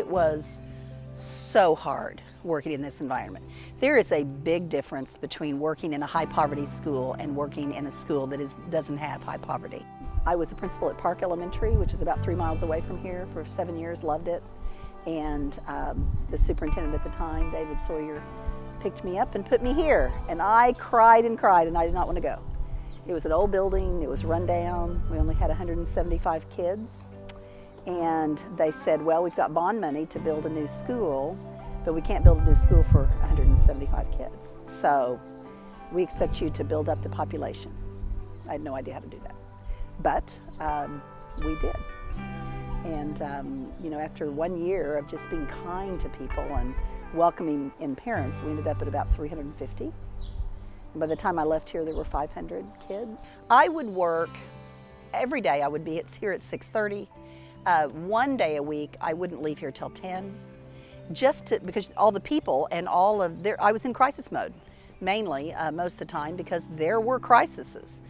It was so hard working in this environment. There is a big difference between working in a high poverty school and working in a school that doesn't have high poverty. I was a principal at Park Elementary, which is about 3 miles away from here, for 7 years, loved it. And the superintendent at the time, David Sawyer, picked me up and put me here. And I cried and cried, and I did not want to go. It was an old building, it was run down. We only had 175 kids. And they said, well, we've got bond money to build a new school, but we can't build a new school for 175 kids. So we expect you to build up the population. I had no idea how to do that, but we did. And after 1 year of just being kind to people and welcoming in parents, we ended up at about 350. And by the time I left here, there were 500 kids. I would work every day. I would be here at 6:30. 1 day a week, I wouldn't leave here till 10, because all the people and I was in crisis mode, mainly most of the time, because there were crises.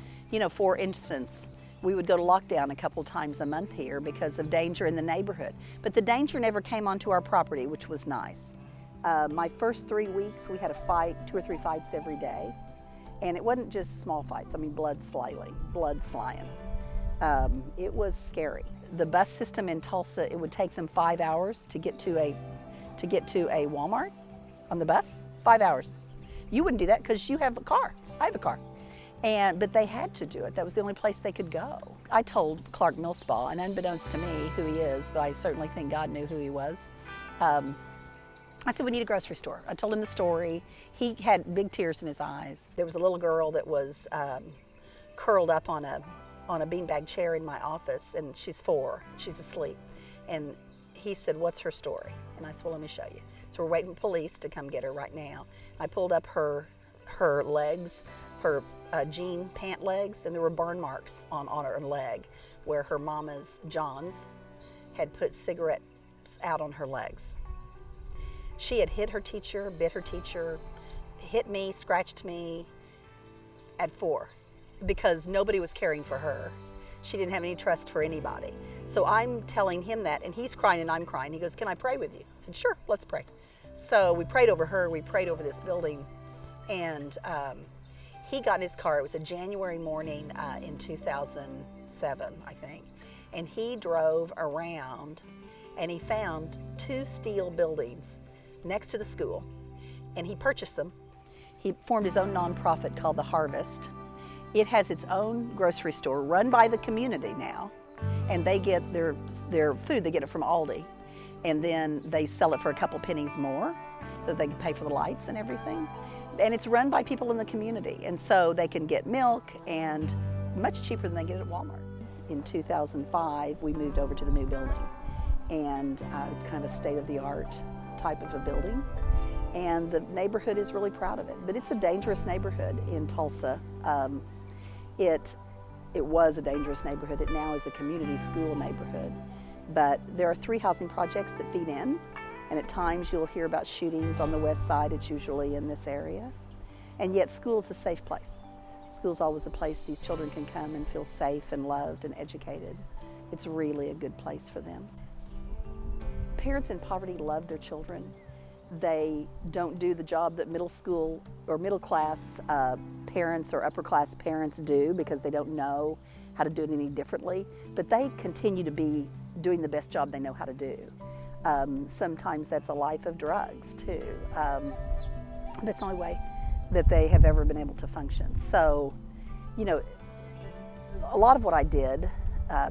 For instance, we would go to lockdown a couple times a month here because of danger in the neighborhood. But the danger never came onto our property, which was nice. My first 3 weeks, we had a fight, 2 or 3 fights every day. And it wasn't just small fights. I mean, blood's flying. It was scary. The bus system in Tulsa, it would take them 5 hours to get to a Walmart on the bus. 5 hours. You wouldn't do that because you have a car. I have a car. But they had to do it. That was the only place they could go. I told Clark Millspaw, and unbeknownst to me who he is, but I certainly think God knew who he was, I said, we need a grocery store. I told him the story. He had big tears in his eyes. There was a little girl that was curled up on a beanbag chair in my office, and she's 4. She's asleep. And he said, what's her story? And I said, well, let me show you. So we're waiting for police to come get her right now. I pulled up her legs, her jean pant legs, and there were burn marks on her leg where her mama's Johns had put cigarettes out on her legs. She had hit her teacher, bit her teacher, hit me, scratched me at 4 because nobody was caring for her. She didn't have any trust for anybody. So I'm telling him that, and he's crying and I'm crying. He goes, can I pray with you? I said, sure, let's pray. So we prayed over her, we prayed over this building, and he got in his car. It was a January morning in 2007, I think. And he drove around and he found 2 steel buildings next to the school, and he purchased them. He formed his own nonprofit called The Harvest. It has its own grocery store run by the community now, and they get their food, they get it from Aldi, and then they sell it for a couple pennies more so they can pay for the lights and everything. And it's run by people in the community, and so they can get milk and much cheaper than they get at Walmart. In 2005, we moved over to the new building, and it's kind of a state-of-the-art type of a building, and the neighborhood is really proud of it. But it's a dangerous neighborhood in Tulsa. It was a dangerous neighborhood. It now is a community school neighborhood. But there are 3 housing projects that feed in, and at times you'll hear about shootings on the west side. It's usually in this area. And yet school's a safe place. School's always a place these children can come and feel safe and loved and educated. It's really a good place for them. Parents in poverty love their children. They don't do the job that middle school or middle class parents or upper class parents do because they don't know how to do it any differently, but they continue to be doing the best job they know how to do. Sometimes that's a life of drugs too. That's the only way that they have ever been able to function. So, a lot of what I did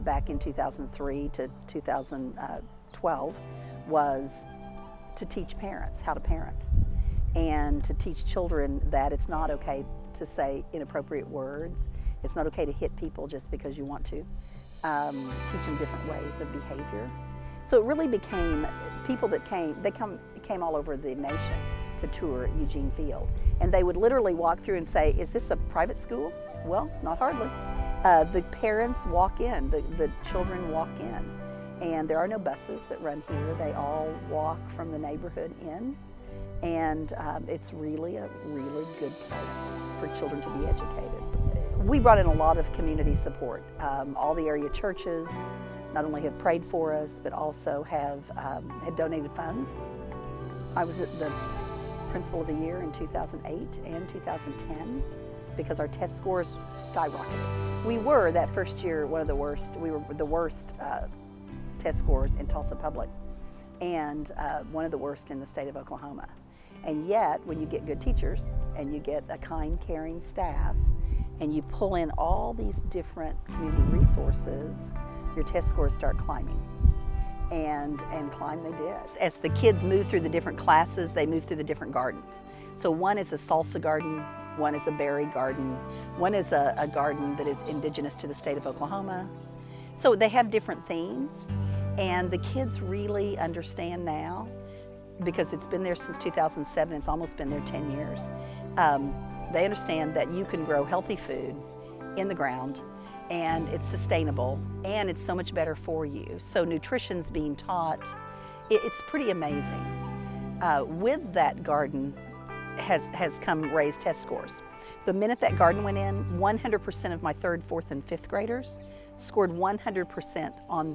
back in 2003 to 2012 was to teach parents how to parent and to teach children that it's not okay to say inappropriate words. It's not okay to hit people just because you want to. Teach them different ways of behavior. So it really became people that came all over the nation to tour Eugene Field. And they would literally walk through and say, is this a private school? Well, not hardly. The parents walk in, the children walk in. And there are no buses that run here. They all walk from the neighborhood in. And it's really a really good place for children to be educated. We brought in a lot of community support. All the area churches, not only have prayed for us, but also had donated funds. I was the Principal of the Year in 2008 and 2010 because our test scores skyrocketed. We were, that first year, one of the worst. We were the worst test scores in Tulsa Public and one of the worst in the state of Oklahoma. And yet, when you get good teachers and you get a kind, caring staff and you pull in all these different community resources, your test scores start climbing. And climb they did. As the kids move through the different classes, they move through the different gardens. So one is a salsa garden, one is a berry garden, one is a garden that is indigenous to the state of Oklahoma. So they have different themes, and the kids really understand now, because it's been there since 2007, it's almost been there 10 years. They understand that you can grow healthy food in the ground, and it's sustainable, and it's so much better for you. So nutrition's being taught. It's pretty amazing. With that garden has come raised test scores. The minute that garden went in, 100% of my 3rd, 4th, and 5th graders scored 100% on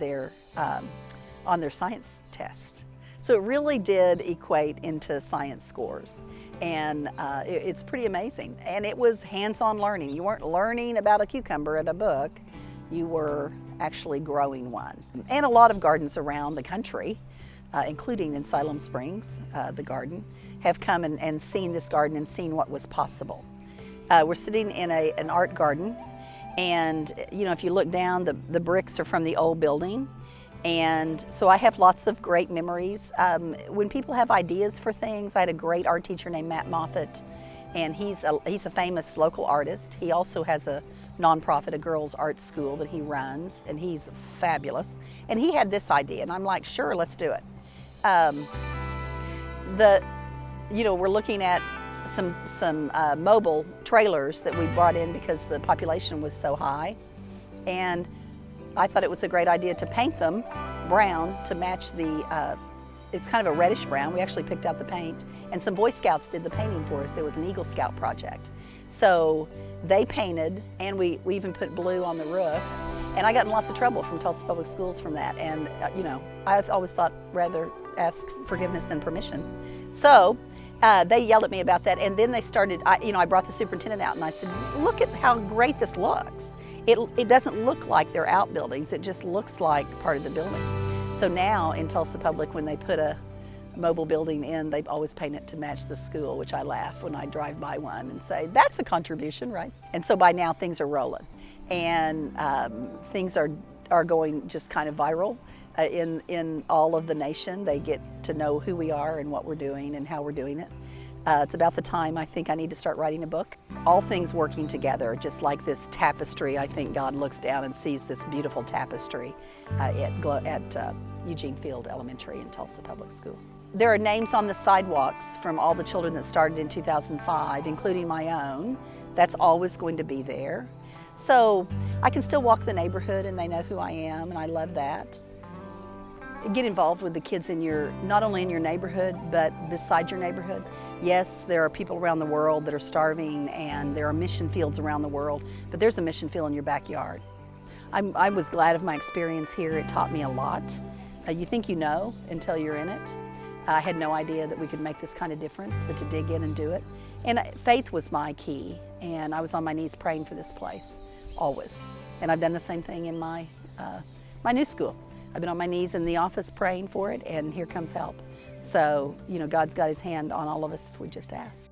their science test. So it really did equate into science scores. And it's pretty amazing. And it was hands-on learning. You weren't learning about a cucumber in a book, you were actually growing one. And a lot of gardens around the country, including in Siloam Springs, the garden, have come and seen this garden and seen what was possible. We're sitting in an art garden, and if you look down, the bricks are from the old building. And so I have lots of great memories. When people have ideas for things, I had a great art teacher named Matt Moffett, and he's a famous local artist. He also has a nonprofit, a girls' art school that he runs, and he's fabulous. And he had this idea, and I'm like, sure, let's do it. We're looking at some mobile trailers that we brought in because the population was so high, and I thought it was a great idea to paint them brown to match it's kind of a reddish brown. We actually picked out the paint, and some Boy Scouts did the painting for us. It was an Eagle Scout project. So they painted, and we even put blue on the roof. And I got in lots of trouble from Tulsa Public Schools from that. And I always thought rather ask forgiveness than permission. So they yelled at me about that, and then they started, I brought the superintendent out and I said, look at how great this looks. It doesn't look like they're outbuildings, it just looks like part of the building. So now in Tulsa Public, when they put a mobile building in, they always paint it to match the school, which I laugh when I drive by one and say, that's a contribution, right? And so by now things are rolling, and things are going just kind of viral in all of the nation. They get to know who we are and what we're doing and how we're doing it. It's about the time I think I need to start writing a book. All things working together, just like this tapestry. I think God looks down and sees this beautiful tapestry at Eugene Field Elementary in Tulsa Public Schools. There are names on the sidewalks from all the children that started in 2005, including my own. That's always going to be there. So I can still walk the neighborhood and they know who I am, and I love that. Get involved with the kids not only in your neighborhood, but beside your neighborhood. Yes, there are people around the world that are starving, and there are mission fields around the world, but there's a mission field in your backyard. I was glad of my experience here. It taught me a lot. You think you know until you're in it. I had no idea that we could make this kind of difference, but to dig in and do it. And faith was my key, and I was on my knees praying for this place, always. And I've done the same thing in my new school. I've been on my knees in the office praying for it, and here comes help. So, God's got his hand on all of us if we just ask.